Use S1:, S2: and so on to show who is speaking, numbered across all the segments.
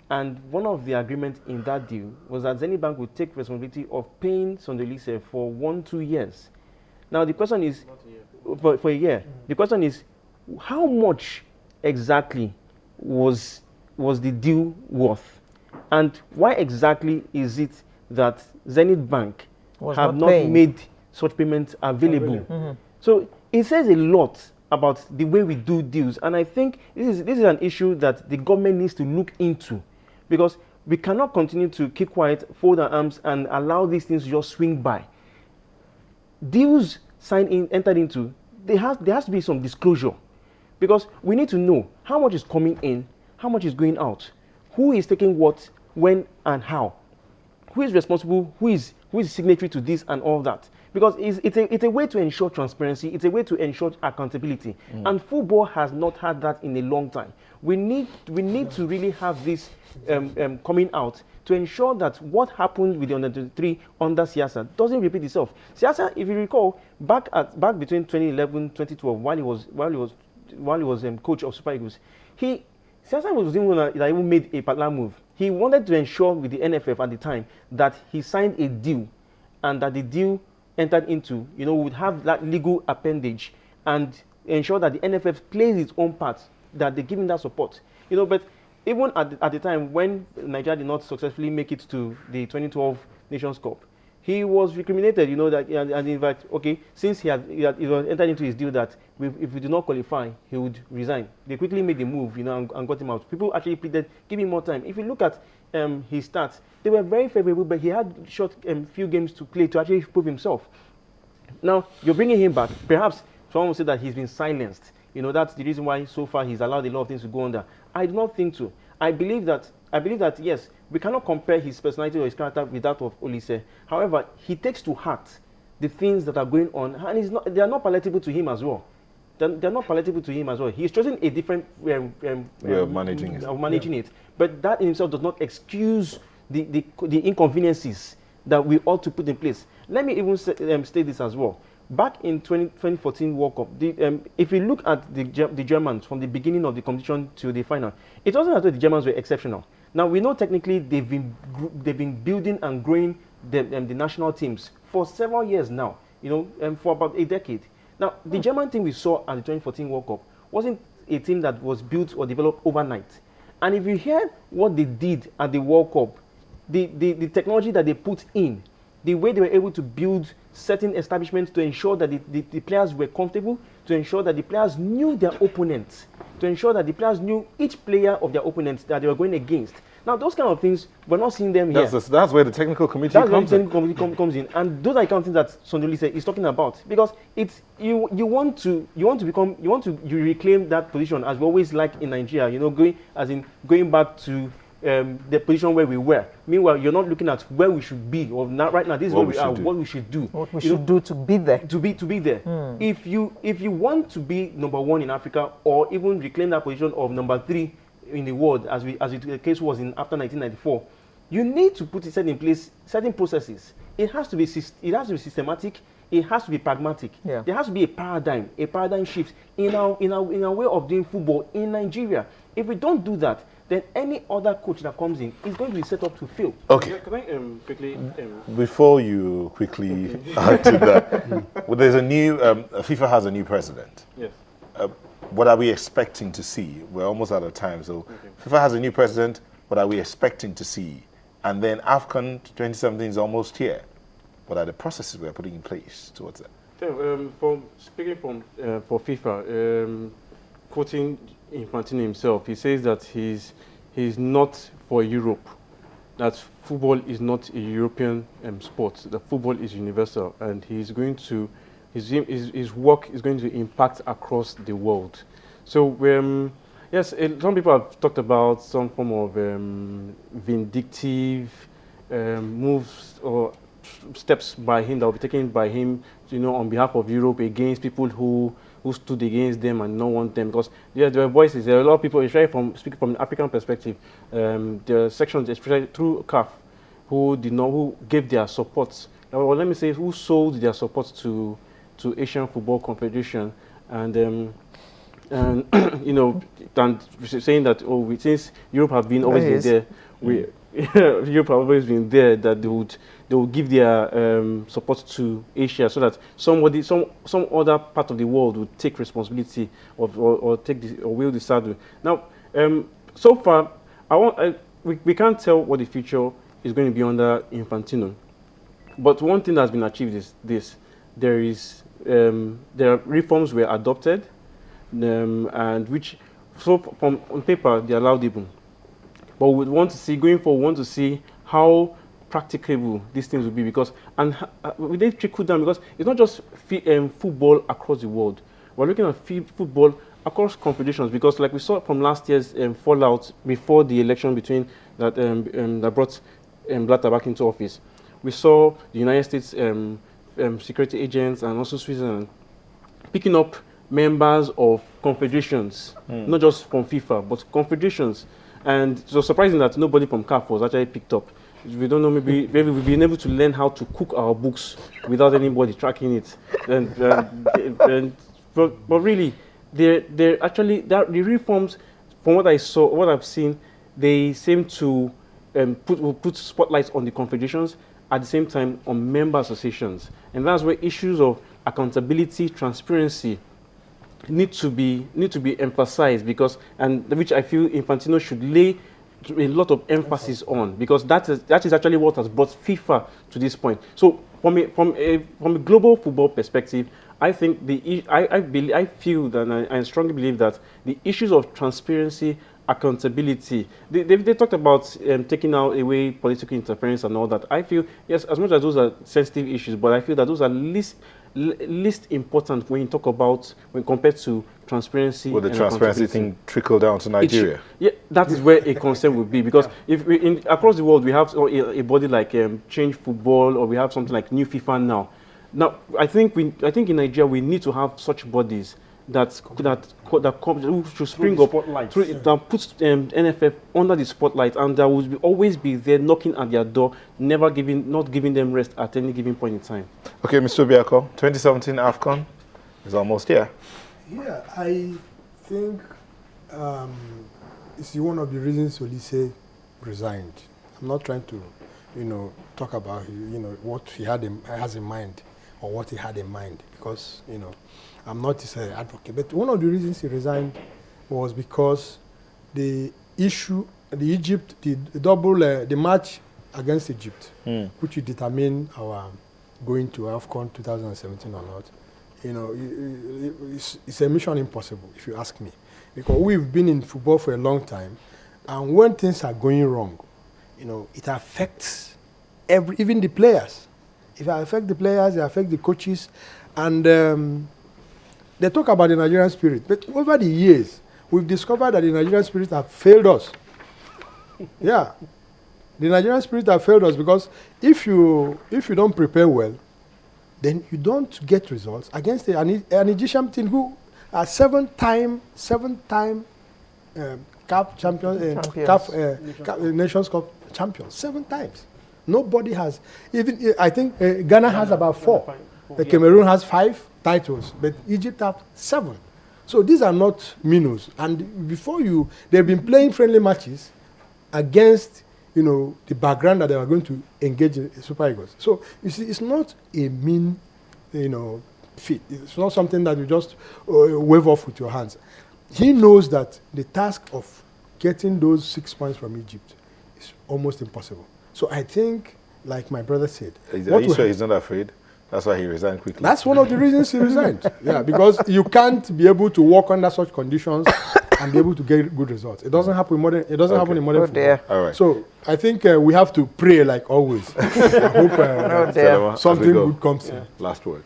S1: And one of the agreements in that deal was that Zenith Bank would take responsibility of paying Sondolise for 1-2 years. Now the question is, for a year, the question is, how much exactly was the deal worth? And why exactly is it that Zenith Bank have not made such payments available? So it says a lot about the way we do deals, and I think this is an issue that the government needs to look into, because we cannot continue to keep quiet, fold our arms, and allow these things to just swing by. Deals entered into, there has to be some disclosure, because we need to know how much is coming in, how much is going out, who is taking what, when, and how, who is responsible, who is signatory to this and all that. Because it's a way to ensure transparency, it's a way to ensure accountability. And football has not had that in a long time. We need to really have this coming out to ensure that what happened with the under-23 under Siasa doesn't repeat itself. Siasa, if you recall, back between 2011, 2012, while he was coach of Super Eagles, Siasa was the one that even made a particular move. He wanted to ensure with the NFF at the time that he signed a deal, and that the deal entered into, would have that legal appendage, and ensure that the NFF plays its own part, that they give him that support. But even at the time when Nigeria did not successfully make it to the 2012 Nations Cup, he was recriminated, that, and in fact, okay, since he had entered into his deal that if we do not qualify, he would resign. They quickly made the move, and got him out. People actually pleaded, give him more time. If you look at his stats, they were very favorable, but he had short few games to play to actually prove himself. Now, you're bringing him back. Perhaps someone will say that he's been silenced. That's the reason why so far he's allowed a lot of things to go under. I do not think so. I believe that, yes, we cannot compare his personality or his character with that of Olise. However, he takes to heart the things that are going on, and they are not palatable to him as well. They're not palatable to him as well. He's chosen a different way of managing it. But that in itself does not excuse the inconveniences that we ought to put in place. Let me even state this as well. Back in 2014 World Cup, if you look at the Germans from the beginning of the competition to the final, it wasn't as though the Germans were exceptional. Now we know technically they've been building and growing the national teams for several years now. For about a decade. Now the German team we saw at the 2014 World Cup wasn't a team that was built or developed overnight. And if you hear what they did at the World Cup, the technology that they put in, the way they were able to build certain establishments to ensure that the players were comfortable, to ensure that the players knew their opponents, to ensure that the players knew each player of their opponents that they were going against. Now, those kind of things, we're not seeing them here.
S2: That's where the technical committee comes in.
S1: And those are the kind of things that Sondolise is talking about. Because it's you want to reclaim that position, as we always like in Nigeria, going back to the position where we were. Meanwhile, you're not looking at where we should be, or not right now. This is where we are. What we should do.
S3: What we should do to be there.
S1: To be there. If you want to be number one in Africa, or even reclaim that position of number 3 in the world, as the case was after 1994, you need to put set in place certain processes. It has to be systematic. It has to be pragmatic.
S3: Yeah.
S1: There has to be a paradigm shift in our way of doing football in Nigeria. If we don't do that, then any other coach that comes in is going to be set up to fail.
S2: Okay.
S1: Can I quickly...
S2: Before you quickly add to that, well, there's a new... FIFA has a new president.
S1: Yes.
S2: What are we expecting to see? We're almost out of time. So FIFA has a new president. What are we expecting to see? And then AFCON 2017 is almost here. What are the processes we're putting in place towards that?
S1: Speaking for FIFA, quoting Infantino himself, he says that he's not for Europe, that football is not a European sport, that football is universal, and his work is going to impact across the world. So yes, some people have talked about some form of vindictive moves or steps by him that will be taken by him, on behalf of Europe against people who stood against them and not want them. Because there are voices. There are a lot of people, especially speaking from an African perspective. There are sections, especially through CAF, who gave their support. Or let me say, who sold their support to Asian Football Confederation, and and you know, than saying that, oh, since Europe have been always been there, we Europe have always been there, that they would give their support to Asia, so that some other part of the world would take responsibility or take the, or wield the saddle. Now, so far, we can't tell what the future is going to be under Infantino, but one thing that's been achieved is this: there are reforms were adopted, and which, so from on paper, they are laudable. But we want to see, going forward, we want to see how practicable these things will be, because, and will they trickle down, because it's not just football across the world. We're looking at football across confederations, because like we saw from last year's fallout before the election between that brought Blatter back into office. We saw the United States security agents and also Switzerland picking up members of confederations, not just from FIFA, but confederations. And it was surprising that nobody from CAF was actually picked up. We don't know, maybe we've been able to learn how to cook our books without anybody tracking it. But really, they're actually, the reforms, from what I saw, what I've seen, they seem to put spotlights on the confederations, at the same time on member associations. And that's where issues of accountability, transparency, need to be emphasized, because, and which I feel Infantino should lay a lot of emphasis on, because that is actually what has brought FIFA to this point. So from a global football perspective, I think I feel that, and I strongly believe that the issues of transparency, accountability, they talked about taking away political interference and all that. I feel, yes, as much as those are sensitive issues, but I feel that those are least important when you talk about, when compared to transparency.
S2: Will the transparency thing trickle down to Nigeria?
S1: Yeah, that is where a concern would be, because if across the world we have a body like Change Football, or we have something like New FIFA now. Now, I think in Nigeria we need to have such bodies that should spring up, that puts NFF under the spotlight, and that will always be there knocking at their door, not giving them rest at any given point in time.
S2: Okay, Mr. Obiako, 2017 AFCON is almost here.
S3: Yeah, I think it's one of the reasons Olise resigned. I'm not trying to, talk about, what he has in mind, or what he had in mind, because, I'm not his advocate. But one of the reasons he resigned was because the match against Egypt, which will determine our going to AFCON 2017 or not, it's a mission impossible, if you ask me. Because we've been in football for a long time, and when things are going wrong, it affects even the players. If it affects the players, it affects the coaches, and they talk about the Nigerian spirit, but over the years, we've discovered that the Nigerian spirit has failed us. Yeah, the Nigerian spirit has failed us, because if you don't prepare well, then you don't get results against an Egyptian team who are seven-time CAF champions, Nations Cup champions, 7 times. Nobody has, even I think Ghana has about 4. Cameroon has 5 titles, but Egypt have 7. So these are not minnows. And they've been playing friendly matches against, the background that they are going to engage in Super Eagles. So you see, it's not a mean, feat. It's not something that you just wave off with your hands. He knows that the task of getting those 6 points from Egypt is almost impossible. So I think, like my brother said,
S2: are you sure he's not afraid? That's why he resigned quickly.
S3: That's one of the reasons he resigned. Yeah, because you can't be able to work under such conditions and be able to get good results. It doesn't happen in modern. It doesn't happen in modern football.
S2: All right.
S3: So I think we have to pray, like always. I hope something good comes in.
S2: Last word.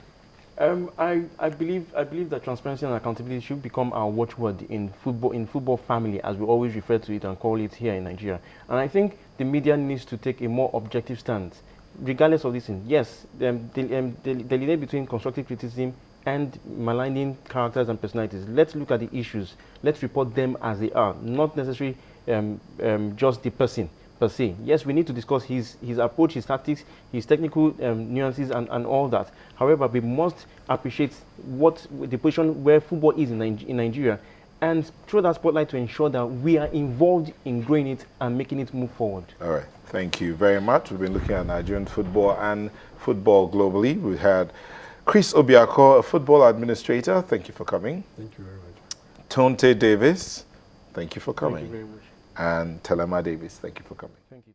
S1: I believe that transparency and accountability should become our watchword in football family, as we always refer to it and call it here in Nigeria. And I think the media needs to take a more objective stance, regardless of this thing. Yes, the line between constructive criticism and maligning characters and personalities. Let's look at the issues. Let's report them as they are, not necessarily just the person, per se. Yes, we need to discuss his approach, his tactics, his technical nuances and all that. However, we must appreciate what the position where football is in Nigeria and throw that spotlight to ensure that we are involved in growing it and making it move forward.
S2: All right. Thank you very much. We've been looking at Nigerian football and football globally. We had Chris Obiako, a football administrator. Thank you for coming.
S3: Thank you very much.
S2: Tonte Davis, thank you for coming.
S1: Thank you very much.
S2: And Telema Davis, thank you for coming.
S1: Thank you.